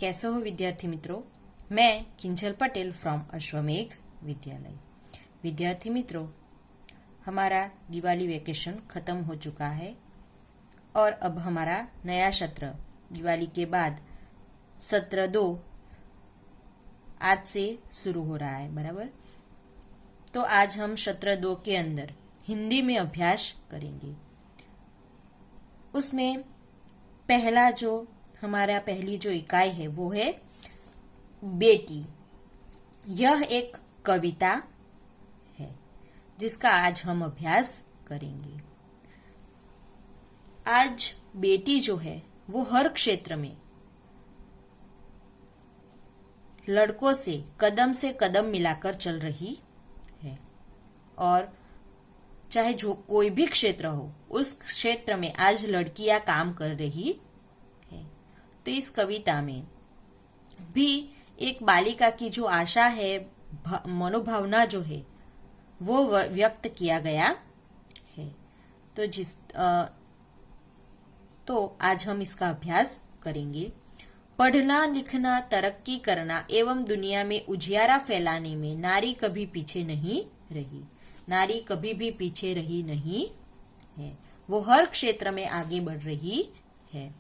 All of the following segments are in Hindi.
कैसे हो विद्यार्थी मित्रों। मैं किंजल पटेल फ्रॉम अश्वमेघ विद्यालय। विद्यार्थी मित्रों, हमारा दिवाली वेकेशन खत्म हो चुका है और अब हमारा नया सत्र दिवाली के बाद सत्र 2 आज से शुरू हो रहा है, बराबर। तो आज हम सत्र 2 के अंदर हिंदी में अभ्यास करेंगे। उसमें पहली जो इकाई है वो है बेटी। यह एक कविता है जिसका आज हम अभ्यास करेंगे। आज बेटी जो है वो हर क्षेत्र में लड़कों से कदम मिलाकर चल रही है और चाहे जो कोई भी क्षेत्र हो उस क्षेत्र में आज लड़कियां काम कर रही है। तो इस कविता में भी एक बालिका की जो आशा है, मनोभावना जो है वो व्यक्त किया गया है। तो आज हम इसका अभ्यास करेंगे। पढ़ना लिखना तरक्की करना एवं दुनिया में उजियारा फैलाने में नारी कभी पीछे नहीं रही। नारी कभी भी पीछे रही नहीं है, वो हर क्षेत्र में आगे बढ़ रही है।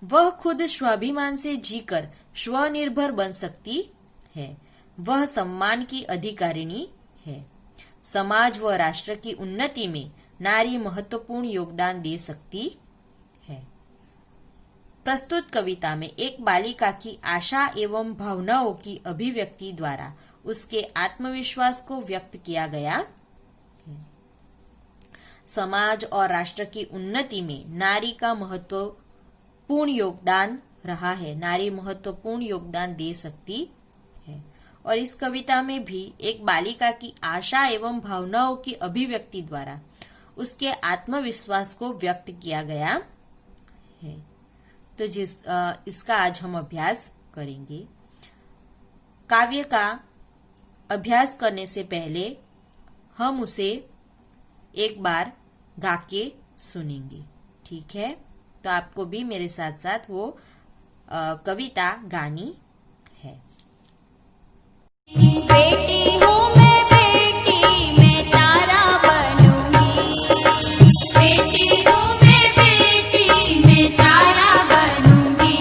वह खुद स्वाभिमान से जीकर स्वनिर्भर बन सकती है। वह सम्मान की अधिकारिणी है। समाज व राष्ट्र की उन्नति में नारी महत्वपूर्ण योगदान दे सकती है। प्रस्तुत कविता में एक बालिका की आशा एवं भावनाओं की अभिव्यक्ति द्वारा उसके आत्मविश्वास को व्यक्त किया गया है। समाज और राष्ट्र की उन्नति में नारी का महत्वपूर्ण योगदान रहा है। नारी महत्वपूर्ण योगदान दे सकती है। और इस कविता में भी एक बालिका की आशा एवं भावनाओं की अभिव्यक्ति द्वारा उसके आत्मविश्वास को व्यक्त किया गया है। तो इसका आज हम अभ्यास करेंगे। काव्य का अभ्यास करने से पहले हम उसे एक बार गा के सुनेंगे, ठीक है। तो आपको भी मेरे साथ साथ वो कविता गानी है। बेटी हूँ मैं, बेटी मैं तारा बनूंगी। बेटी हूँ मैं, बेटी मैं तारा बनूंगी।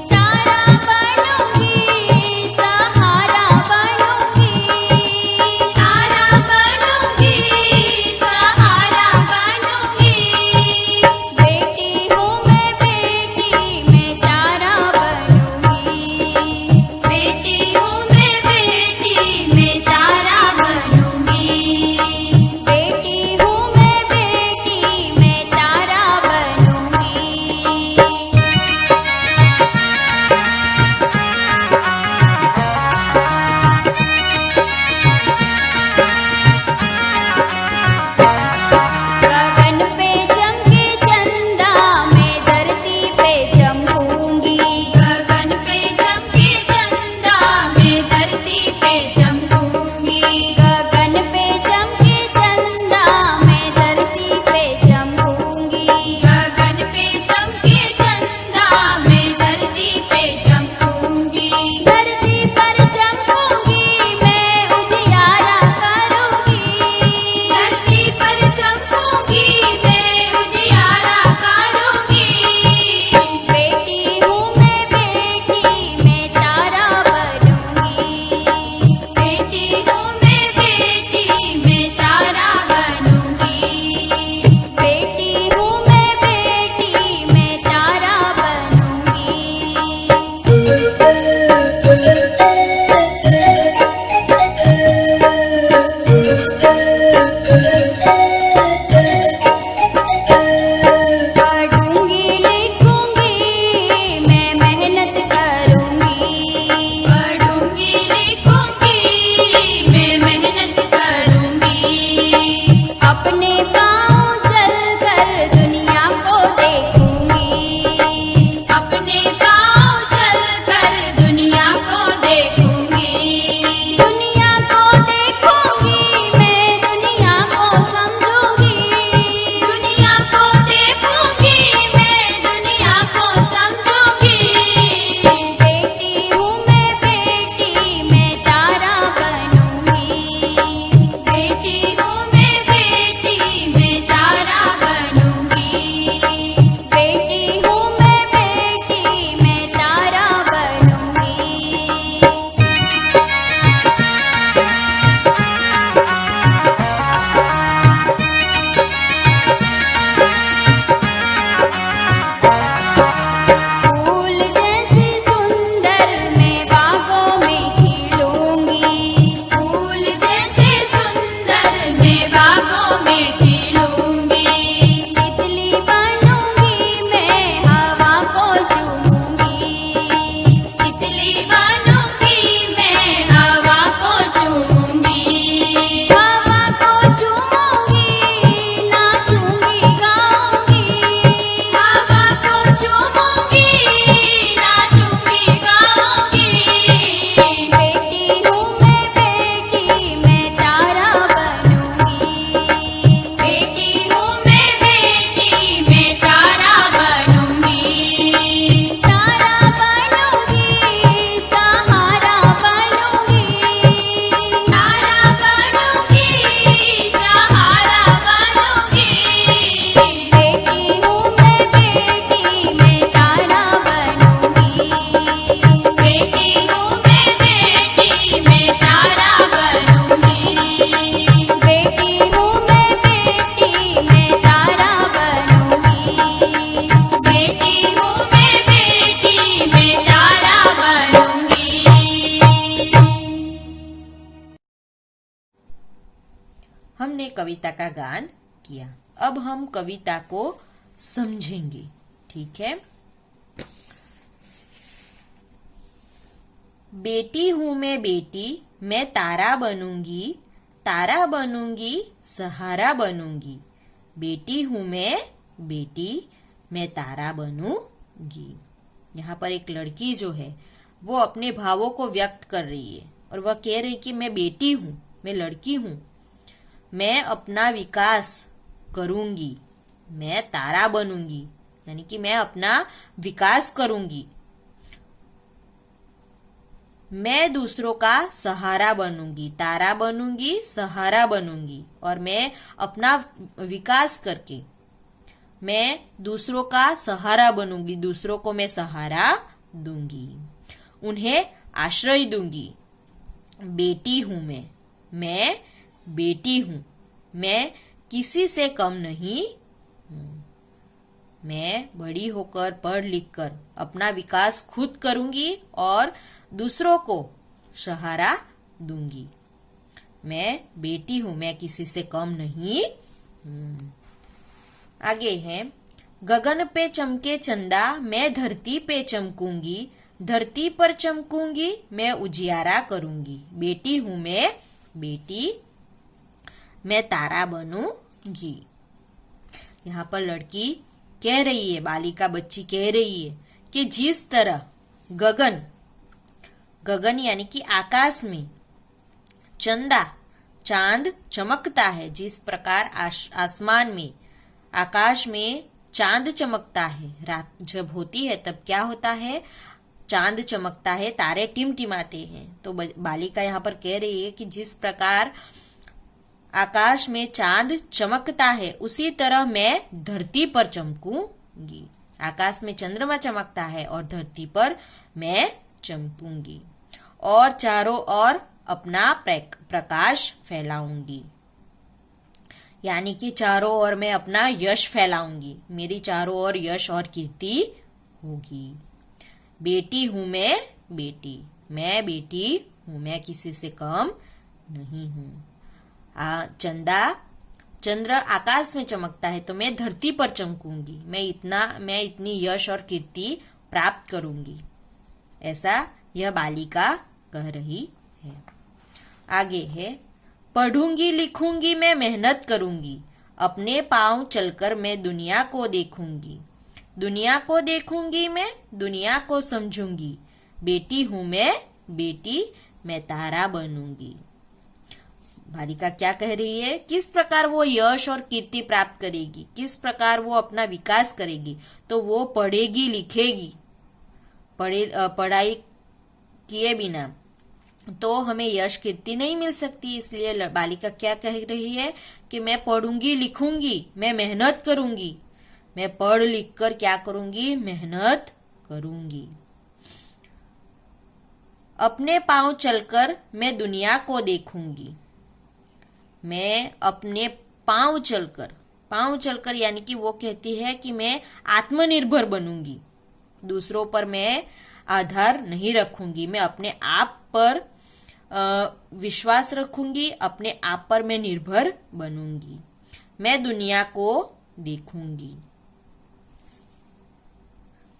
तारा बनूंगी, सहारा बनूंगी। तारा बनूंगी, सहारा बनूंगी। बेटी हूँ मैं, बेटी मैं तारा बनूंगी। बेटी हूँ मैं, बेटी मैं कविता का गान किया। अब हम कविता को समझेंगे, ठीक है। बेटी हूं मैं बेटी, मैं तारा बनूंगी, तारा बनूंगी, सहारा बनूंगी। बेटी हूं मैं बेटी, मैं तारा बनूंगी। यहाँ पर एक लड़की जो है वो अपने भावों को व्यक्त कर रही है और वह कह रही कि मैं बेटी हूं, मैं लड़की हूं, मैं अपना विकास करूंगी, मैं तारा बनूंगी, यानी कि मैं अपना विकास करूंगी। मैं दूसरों का सहारा बनूंगी, तारा बनूंगी, सहारा बनूंगी, और मैं अपना विकास करके मैं दूसरों का सहारा बनूंगी, दूसरों को मैं सहारा दूंगी, उन्हें आश्रय दूंगी। बेटी हूं मैं बेटी हूं, मैं किसी से कम नहीं हूं। मैं बड़ी होकर पढ़ लिख कर अपना विकास खुद करूंगी और दूसरों को सहारा दूंगी। मैं बेटी हूं, मैं किसी से कम नहीं हूं। आगे है, गगन पे चमके चंदा, मैं धरती पे चमकूंगी, धरती पर चमकूंगी, मैं उजियारा करूंगी। बेटी हूं मैं बेटी, मैं तारा बनूंगी। यहाँ पर लड़की कह रही है, बालिका बच्ची कह रही है कि जिस तरह गगन, गगन यानी कि आकाश में चंदा, चांद चमकता है, जिस प्रकार आसमान में, आकाश में चांद चमकता है, रात जब होती है तब क्या होता है, चांद चमकता है, तारे टिमटिमाते हैं। तो बालिका यहाँ पर कह रही है कि जिस प्रकार आकाश में चांद चमकता है उसी तरह मैं धरती पर चमकूंगी। आकाश में चंद्रमा चमकता है और धरती पर मैं चमकूंगी और चारों ओर अपना प्रकाश फैलाऊंगी, यानी कि चारों ओर मैं अपना यश फैलाऊंगी, मेरी चारों ओर यश और कीर्ति होगी। बेटी हूं मैं बेटी, मैं बेटी हूं, मैं किसी से कम नहीं हूं। चंद्र आकाश में चमकता है तो मैं धरती पर चमकूंगी, मैं इतनी यश और कीर्ति प्राप्त करूंगी, ऐसा यह बालिका कह रही है। आगे है, पढ़ूंगी लिखूंगी मैं मेहनत करूंगी, अपने पांव चलकर मैं दुनिया को देखूंगी, दुनिया को देखूंगी मैं, दुनिया को समझूंगी। बेटी हूं मैं बेटी, मैं तारा बनूंगी। बालिका क्या कह रही है, किस प्रकार वो यश और कीर्ति प्राप्त करेगी, किस प्रकार वो अपना विकास करेगी, तो वो पढ़ेगी लिखेगी। पढ़ाई किए बिना तो हमें यश कीर्ति नहीं मिल सकती, इसलिए बालिका क्या कह रही है कि मैं पढ़ूंगी लिखूंगी, मैं मेहनत करूंगी, मैं पढ़ लिख कर क्या करूंगी, मेहनत करूंगी। अपने पांव चलकर मैं दुनिया को देखूंगी, मैं अपने पांव चलकर यानी कि वो कहती है कि मैं आत्मनिर्भर बनूंगी, दूसरों पर मैं आधार नहीं रखूंगी, मैं अपने आप पर विश्वास रखूंगी, अपने आप पर मैं निर्भर बनूंगी। मैं दुनिया को देखूंगी।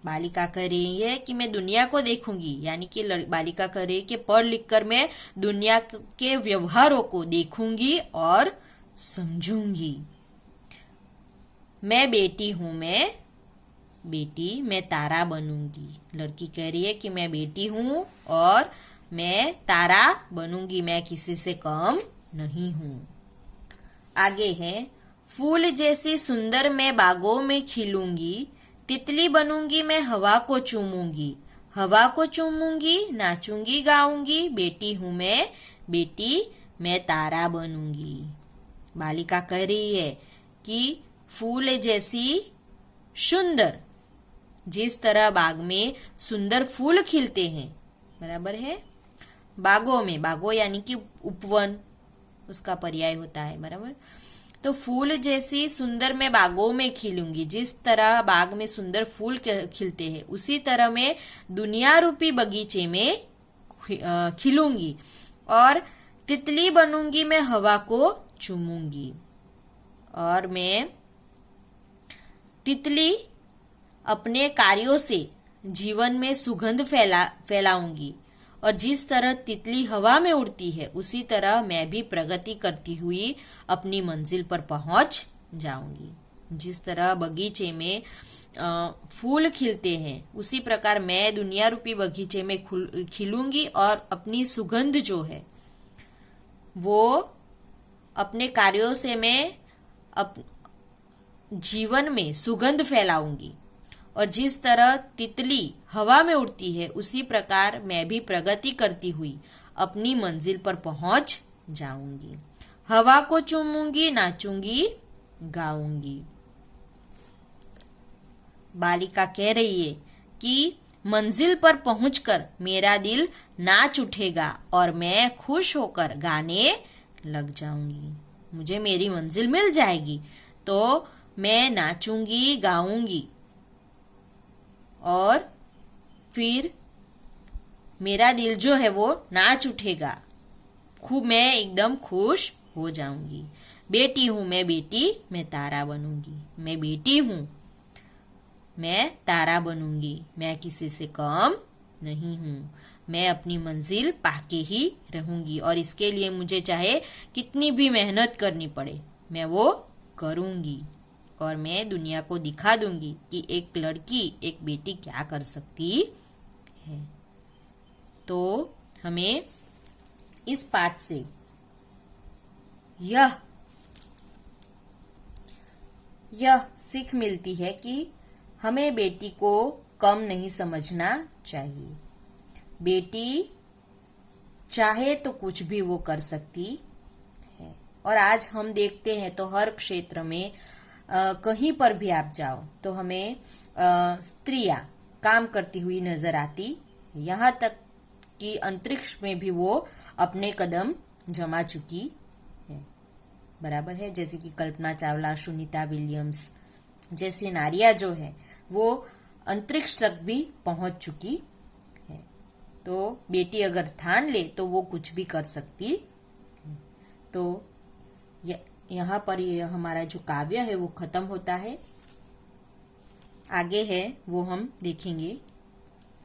बालिका कह रही है कि मैं दुनिया को देखूंगी, यानी कि बालिका कह रही है कि पढ़ लिख कर मैं दुनिया के व्यवहारों को देखूंगी और समझूंगी। मैं बेटी हूं मैं बेटी, मैं तारा बनूंगी। लड़की कह रही है कि मैं बेटी हूं और मैं तारा बनूंगी, मैं किसी से कम नहीं हूं। आगे है, फूल जैसी सुंदर मैं बागों में खिलूंगी, तितली बनूंगी मैं हवा को चूमूंगी, हवा को चूमूंगी, नाचूंगी गाऊंगी। बेटी हूं मैं बेटी, मैं तारा बनूंगी। बालिका कह रही है कि फूल जैसी सुंदर, जिस तरह बाग में सुंदर फूल खिलते हैं, बराबर है, बागों में, बागों यानी कि उपवन उसका पर्याय होता है, बराबर। तो फूल जैसी सुंदर मैं बागों में खिलूंगी, जिस तरह बाग में सुंदर फूल खिलते हैं उसी तरह मैं दुनिया रूपी बगीचे में खिलूंगी और तितली बनूंगी मैं हवा को चूमूंगी। और मैं तितली अपने कार्यों से जीवन में सुगंध फैलाऊंगी और जिस तरह तितली हवा में उड़ती है उसी तरह मैं भी प्रगति करती हुई अपनी मंजिल पर पहुंच जाऊंगी। जिस तरह बगीचे में फूल खिलते हैं उसी प्रकार मैं दुनिया रूपी बगीचे में खिलूंगी और अपनी सुगंध जो है वो अपने कार्यों से मैं जीवन में सुगंध फैलाऊंगी और जिस तरह तितली हवा में उड़ती है उसी प्रकार मैं भी प्रगति करती हुई अपनी मंजिल पर पहुंच जाऊंगी। हवा को चूमूंगी, नाचूंगी, गाऊंगी। बालिका कह रही है कि मंजिल पर पहुंचकर मेरा दिल नाच उठेगा और मैं खुश होकर गाने लग जाऊंगी। मुझे मेरी मंजिल मिल जाएगी तो मैं नाचूंगी, गाऊंगी और फिर मेरा दिल जो है वो नाच उठेगा, खूब मैं एकदम खुश हो जाऊंगी। बेटी हूं मैं, बेटी मैं तारा बनूंगी। मैं बेटी हूं, मैं तारा बनूंगी। मैं किसी से कम नहीं हूं। मैं अपनी मंजिल पाके ही रहूंगी और इसके लिए मुझे चाहे कितनी भी मेहनत करनी पड़े मैं वो करूंगी और मैं दुनिया को दिखा दूंगी कि एक लड़की, एक बेटी क्या कर सकती है। तो हमें इस पाठ से यह सीख मिलती है कि हमें बेटी को कम नहीं समझना चाहिए। बेटी चाहे तो कुछ भी वो कर सकती है और आज हम देखते हैं तो हर क्षेत्र में कहीं पर भी आप जाओ तो हमें स्त्रियां काम करती हुई नजर आती, यहाँ तक कि अंतरिक्ष में भी वो अपने कदम जमा चुकी है। बराबर है, जैसे कि कल्पना चावला, सुनीता विलियम्स जैसी नारियां जो है वो अंतरिक्ष तक भी पहुंच चुकी है। तो बेटी अगर ठान ले तो वो कुछ भी कर सकती है। तो यहाँ पर यह हमारा जो काव्य है वो खत्म होता है। आगे है वो हम देखेंगे।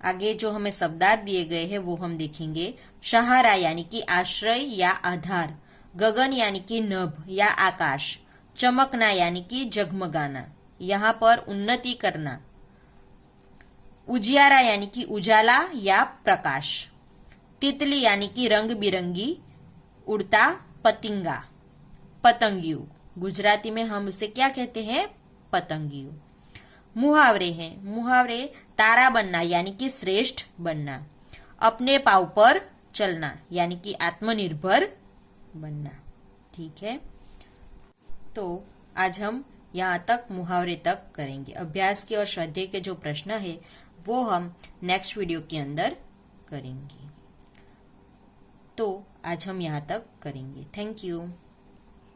आगे जो हमें शब्दार्थ दिए गए हैं वो हम देखेंगे। सहारा यानी कि आश्रय या आधार, गगन यानी कि नभ या आकाश, चमकना यानी कि जगमगाना, यहाँ पर उन्नति करना, उजियारा यानी कि उजाला या प्रकाश, तितली यानी कि रंग बिरंगी उड़ता पतंगा, पतंगियों, गुजराती में हम उसे क्या कहते हैं, पतंगियों। मुहावरे हैं। मुहावरे तारा बनना यानी कि श्रेष्ठ बनना, अपने पांव पर चलना यानी कि आत्मनिर्भर बनना। ठीक है, तो आज हम यहाँ तक मुहावरे तक करेंगे। अभ्यास के और स्वाध्याय के जो प्रश्न है वो हम नेक्स्ट वीडियो के अंदर करेंगे। तो आज हम यहाँ तक करेंगे। Thank you.